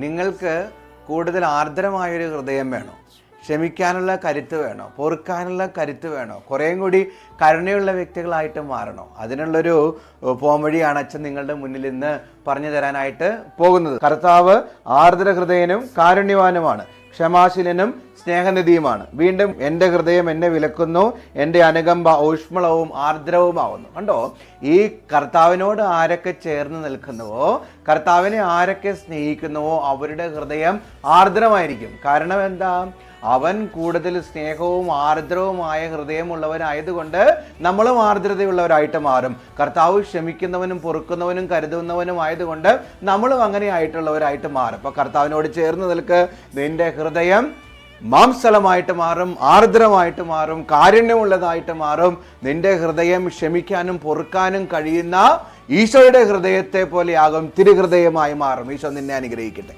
നിങ്ങൾക്ക് കൂടുതൽ ആർദ്രമായൊരു ഹൃദയം വേണോ? ക്ഷമിക്കാനുള്ള കരുത്ത് വേണോ? പൊറുക്കാനുള്ള കരുത്ത് വേണോ? കുറേയും കൂടി കരുണയുള്ള വ്യക്തികളായിട്ട് മാറണോ? അതിനുള്ളൊരു പോംവഴിയാണ് അച്ഛൻ നിങ്ങളുടെ മുന്നിൽ ഇന്ന് പറഞ്ഞു തരാനായിട്ട് പോകുന്നത്. കർത്താവ് ആർദ്ര ഹൃദയനും കാരുണ്യവാനുമാണ്, ക്ഷമാശീലനും സ്നേഹനിധിയുമാണ്. വീണ്ടും എൻ്റെ ഹൃദയം എന്നെ വിലക്കുന്നു, എൻ്റെ അനുകമ്പ ഊഷ്മളവും ആർദ്രവുമാവുന്നു. കണ്ടോ, ഈ കർത്താവിനോട് ആരൊക്കെ ചേർന്ന് നിൽക്കുന്നുവോ, കർത്താവിനെ ആരൊക്കെ സ്നേഹിക്കുന്നുവോ അവരുടെ ഹൃദയം ആർദ്രമായിരിക്കും. കാരണം എന്താ? അവൻ കൂടുതൽ സ്നേഹവും ആർദ്രവുമായ ഹൃദയമുള്ളവരായതുകൊണ്ട് നമ്മളും ആർദ്രതയുള്ളവരായിട്ട് മാറും. കർത്താവ് ക്ഷമിക്കുന്നവനും പൊറുക്കുന്നവനും കരുതുന്നവനും ആയതുകൊണ്ട് നമ്മളും അങ്ങനെ ആയിട്ടുള്ളവരായിട്ട് മാറും. അപ്പോൾ കർത്താവിനോട് ചേർന്ന് നിൽക്ക്. നിന്റെ ഹൃദയം മാംസലമായിട്ട് മാറും, ആർദ്രമായിട്ട് മാറും, കാരുണ്യമുള്ളതായിട്ട് മാറും. നിന്റെ ഹൃദയം ക്ഷമിക്കാനും പൊറുക്കാനും കഴിയുന്ന ഈശോയുടെ ഹൃദയത്തെ പോലെയാകും, തിരുഹൃദയമായി മാറും. ഈശോ നിന്നെ അനുഗ്രഹിക്കട്ടെ.